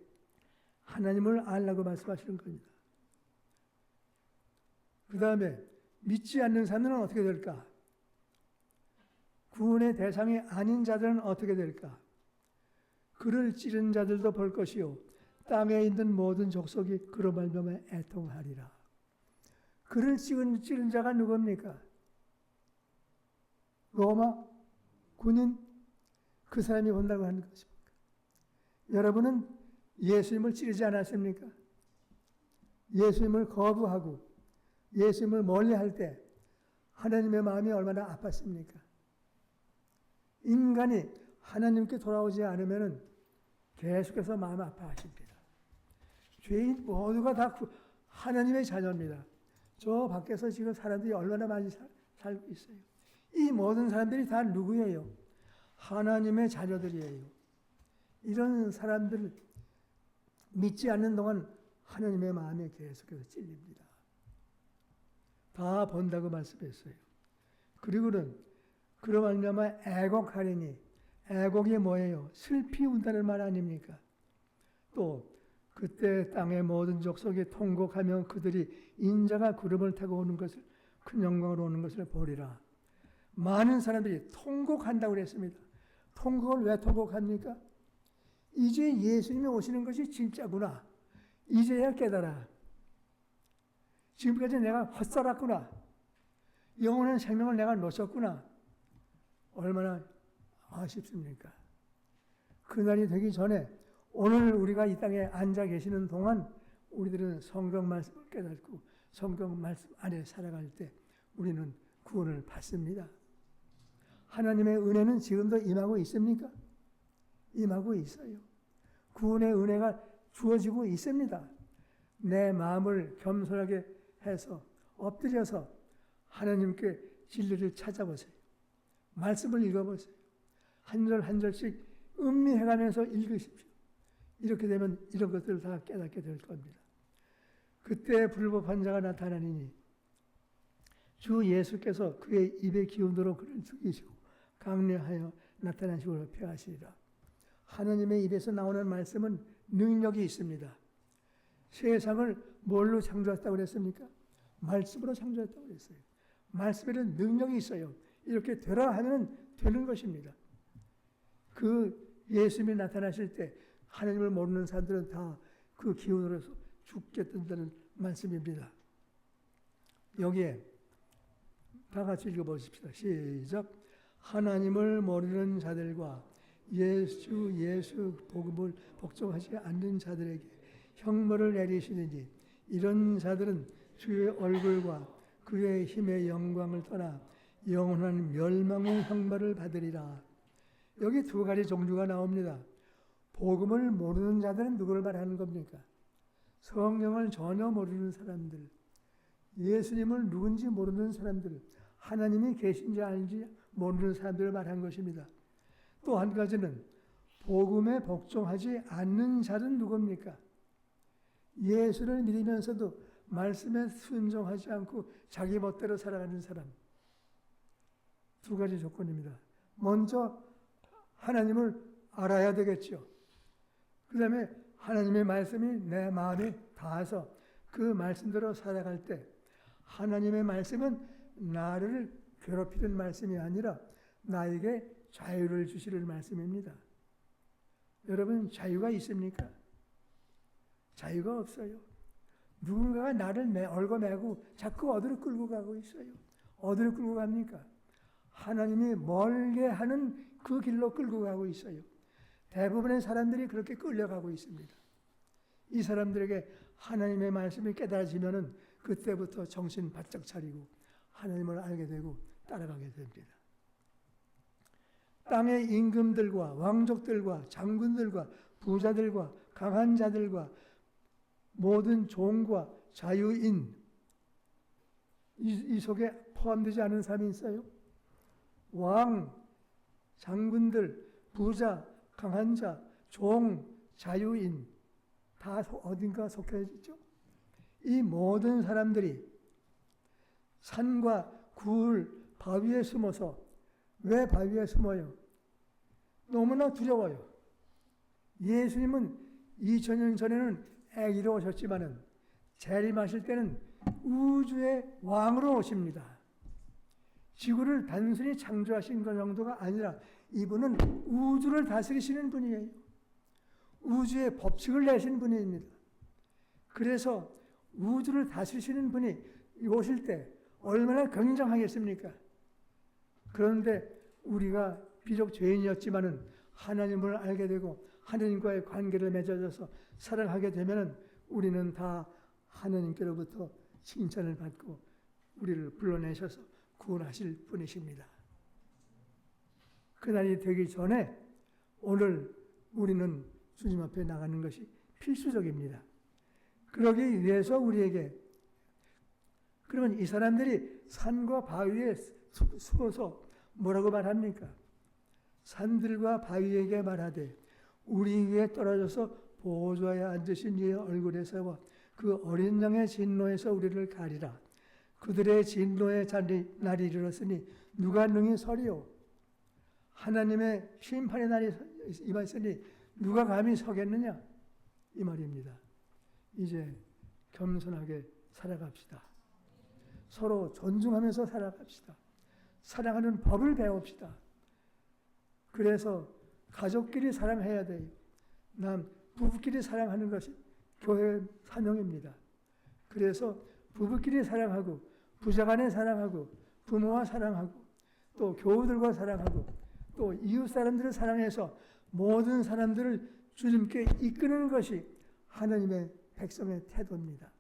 하나님을 알라고 말씀하시는 겁니다. 그 다음에 믿지 않는 사람들은 어떻게 될까? 구원의 대상이 아닌 자들은 어떻게 될까? 그를 찌른 자들도 볼 것이요 땅에 있는 모든 족속이 그로 말미암아 애통하리라. 그를 찌른 자가 누굽니까? 로마 군인 그 사람이 본다고 하는 것입니까? 여러분은 예수님을 찌르지 않았습니까? 예수님을 거부하고 예수님을 멀리할 때 하나님의 마음이 얼마나 아팠습니까? 인간이 하나님께 돌아오지 않으면 계속해서 마음 아파하십니다. 죄인 모두가 다 하나님의 자녀입니다. 저 밖에서 지금 사람들이 얼마나 많이 살고 있어요. 이 모든 사람들이 다 누구예요? 하나님의 자녀들이에요. 이런 사람들 믿지 않는 동안 하나님의 마음에 계속해서 찔립니다. 다 본다고 말씀했어요. 그리고는 그로 말미암아 애곡하리니, 애곡이 뭐예요? 슬피 운다는 말 아닙니까? 또 그때 땅의 모든 족속이 통곡하며 그들이 인자가 구름을 타고 오는 것을, 큰 영광으로 오는 것을 보리라. 많은 사람들이 통곡한다고 그랬습니다. 통곡을 왜 통곡합니까? 이제 예수님이 오시는 것이 진짜구나. 이제야 깨달아. 지금까지 내가 헛살았구나. 영원한 생명을 내가 놓쳤구나. 얼마나 아쉽습니까? 그날이 되기 전에 오늘 우리가 이 땅에 앉아 계시는 동안 우리들은 성경 말씀을 깨닫고 성경 말씀 안에 살아갈 때 우리는 구원을 받습니다. 하나님의 은혜는 지금도 임하고 있습니까? 임하고 있어요. 구원의 은혜가 주어지고 있습니다. 내 마음을 겸손하게 해서 엎드려서 하나님께 진리를 찾아보세요. 말씀을 읽어보세요. 한 절 한 절씩 음미해가면서 읽으십시오. 이렇게 되면 이런 것들을 다 깨닫게 될 겁니다. 그때 불법한 자가 나타나니 주 예수께서 그의 입의 기운으로 그를 죽이시고 강력하여 나타나시고 폐하시리라. 하나님의 입에서 나오는 말씀은 능력이 있습니다. 세상을 뭘로 창조했다고 그랬습니까? 말씀으로 창조했다고 그랬어요. 말씀에는 능력이 있어요. 이렇게 되라 하면 되는 것입니다. 그 예수님이 나타나실 때 하나님을 모르는 사람들은 다 그 기운으로서 죽게 된다는 말씀입니다. 여기에 다 같이 읽어보십시다. 시작. 하나님을 모르는 자들과 예수 복음을 복종하지 않는 자들에게 형벌을 내리시느니 이런 자들은 주의 얼굴과 그의 힘의 영광을 떠나 영원한 멸망의 형벌을 받으리라. 여기 두 가지 종류가 나옵니다. 복음을 모르는 자들은 누구를 말하는 겁니까? 성경을 전혀 모르는 사람들, 예수님을 누군지 모르는 사람들, 하나님이 계신지 아닌지 모르는 사람들을 말한 것입니다. 또 한 가지는 복음에 복종하지 않는 자는 누굽니까? 예수를 믿으면서도 말씀에 순종하지 않고 자기 멋대로 살아가는 사람. 두 가지 조건입니다. 먼저 하나님을 알아야 되겠죠. 그 다음에 하나님의 말씀이 내 마음에 닿아서 그 말씀대로 살아갈 때 하나님의 말씀은 나를 괴롭히는 말씀이 아니라 나에게 자유를 주시는 말씀입니다. 여러분 자유가 있습니까? 자유가 없어요. 누군가가 나를 얽어매고 자꾸 어디로 끌고 가고 있어요. 어디로 끌고 갑니까? 하나님이 멀게 하는 그 길로 끌고 가고 있어요. 대부분의 사람들이 그렇게 끌려가고 있습니다. 이 사람들에게 하나님의 말씀이 깨달아지면은 그때부터 정신 바짝 차리고 하나님을 알게 되고 따라가게 됩니다. 땅의 임금들과 왕족들과 장군들과 부자들과 강한 자들과 모든 종과 자유인 이 속에 포함되지 않은 사람이 있어요? 왕, 장군들, 부자, 강한 자, 종, 자유인 다 어딘가 속해 있죠. 이 모든 사람들이 산과 굴, 바위에 숨어서 왜 바위에 숨어요? 너무나 두려워요. 예수님은 2000년 전에는 아기로 오셨지만은 재림하실 때는 우주의 왕으로 오십니다. 지구를 단순히 창조하신 것 정도가 아니라 이분은 우주를 다스리시는 분이에요. 우주의 법칙을 내신 분입니다. 그래서 우주를 다스리시는 분이 오실 때 얼마나 굉장하겠습니까? 그런데 우리가 비록 죄인이었지만은 하나님을 알게 되고 하나님과의 관계를 맺어져서 사랑하게 되면은 우리는 다 하나님께로부터 칭찬을 받고 우리를 불러내셔서 구원하실 분이십니다. 그날이 되기 전에 오늘 우리는 주님 앞에 나가는 것이 필수적입니다. 그러기 위해서 우리에게, 그러면 이 사람들이 산과 바위에 숨어서 뭐라고 말합니까? 산들과 바위에게 말하되 우리 위에 떨어져서 보좌에 앉으신 이의 얼굴에 세워 그 어린 양의 진노에서 우리를 가리라. 그들의 진노의 날이 이르렀으니 누가 능히 서리요? 하나님의 심판의 날이 임했으니 누가 감히 서겠느냐? 이 말입니다. 이제 겸손하게 살아갑시다. 서로 존중하면서 살아갑시다. 사랑하는 법을 배웁시다. 그래서 가족끼리 사랑해야 돼요. 부부끼리 사랑하는 것이 교회의 사명입니다. 그래서 부부끼리 사랑하고 부자간에 사랑하고 부모와 사랑하고 또 교우들과 사랑하고 또 이웃 사람들을 사랑해서 모든 사람들을 주님께 이끄는 것이 하나님의 백성의 태도입니다.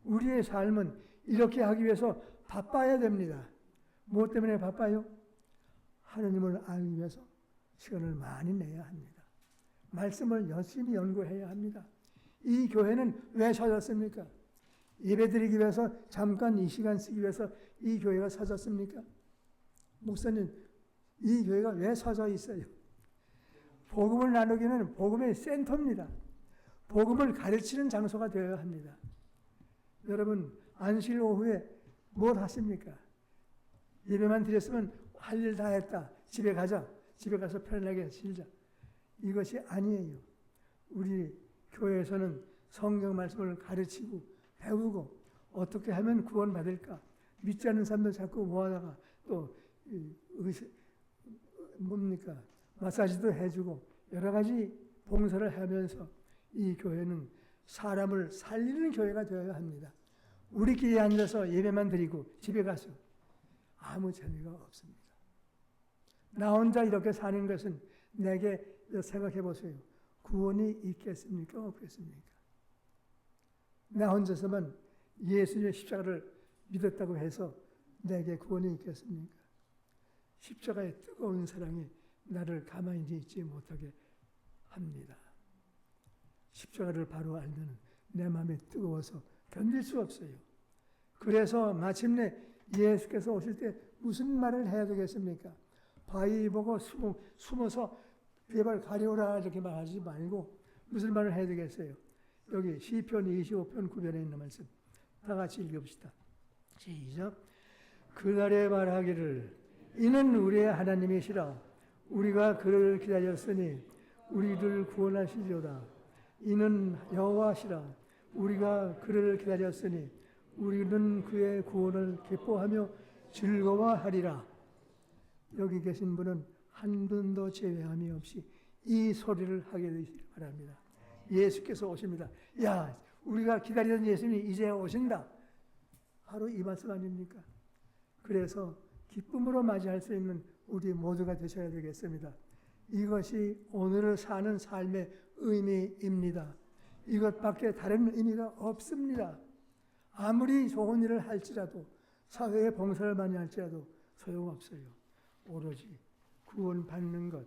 우리의 삶은 이렇게 하기 위해서 바빠야 됩니다. 무엇 때문에 바빠요? 하나님을 알기 위해서 시간을 많이 내야 합니다. 말씀을 열심히 연구해야 합니다. 이 교회는 왜 서졌습니까? 예배드리기 위해서 잠깐 이 시간 쓰기 위해서 이 교회가 서졌습니까? 목사님, 이 교회가 왜 서져 있어요? 복음을 나누기는 복음의 센터입니다. 복음을 가르치는 장소가 되어야 합니다. 여러분, 안식 오후에 뭘 하십니까? 예배만 드렸으면 할 일 다 했다. 집에 가자. 집에 가서 편안하게 쉬자. 이것이 아니에요. 우리 교회에서는 성경 말씀을 가르치고 배우고 어떻게 하면 구원받을까? 믿지 않는 사람들 자꾸 모아다가 또 마사지도 해주고 여러 가지 봉사를 하면서 이 교회는 사람을 살리는 교회가 되어야 합니다. 우리끼리 앉아서 예배만 드리고 집에 가서 아무 재미가 없습니다. 나 혼자 이렇게 사는 것은 내게 생각해 보세요. 구원이 있겠습니까? 없겠습니까? 나 혼자서만 예수님의 십자가를 믿었다고 해서 내게 구원이 있겠습니까? 십자가의 뜨거운 사랑이 나를 가만히 있지 못하게 합니다. 십자가를 바로 알면 내 마음이 뜨거워서 견딜 수 없어요. 그래서 마침내 예수께서 오실 때 무슨 말을 해야 되겠습니까? 바위 보고 숨어서 비발 가려라 이렇게 말하지 말고 무슨 말을 해야 되겠어요? 여기 시편 25편 9편에 있는 말씀 다 같이 읽읍시다. 시작. 그날에 말하기를 이는 우리의 하나님이시라 우리가 그를 기다렸으니 우리를 구원하시리로다. 이는 여호와시라 우리가 그를 기다렸으니 우리는 그의 구원을 기뻐하며 즐거워하리라. 여기 계신 분은 한 분도 제외함이 없이 이 소리를 하게 되시길 바랍니다. 예수께서 오십니다. 야, 우리가 기다리던 예수님이 이제 오신다. 바로 이 말씀 아닙니까? 그래서 기쁨으로 맞이할 수 있는 우리 모두가 되셔야 되겠습니다. 이것이 오늘을 사는 삶의 의미입니다. 이것밖에 다른 의미가 없습니다. 아무리 좋은 일을 할지라도 사회에 봉사를 많이 할지라도 소용없어요. 오로지 구원받는 것,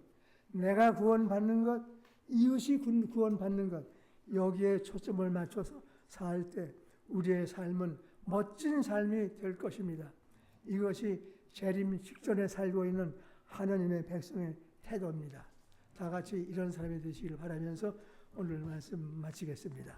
내가 구원받는 것, 이웃이 구원받는 것, 여기에 초점을 맞춰서 살 때 우리의 삶은 멋진 삶이 될 것입니다. 이것이 재림 직전에 살고 있는 하나님의 백성의 태도입니다. 다 같이 이런 사람이 되시길 바라면서 오늘 말씀 마치겠습니다.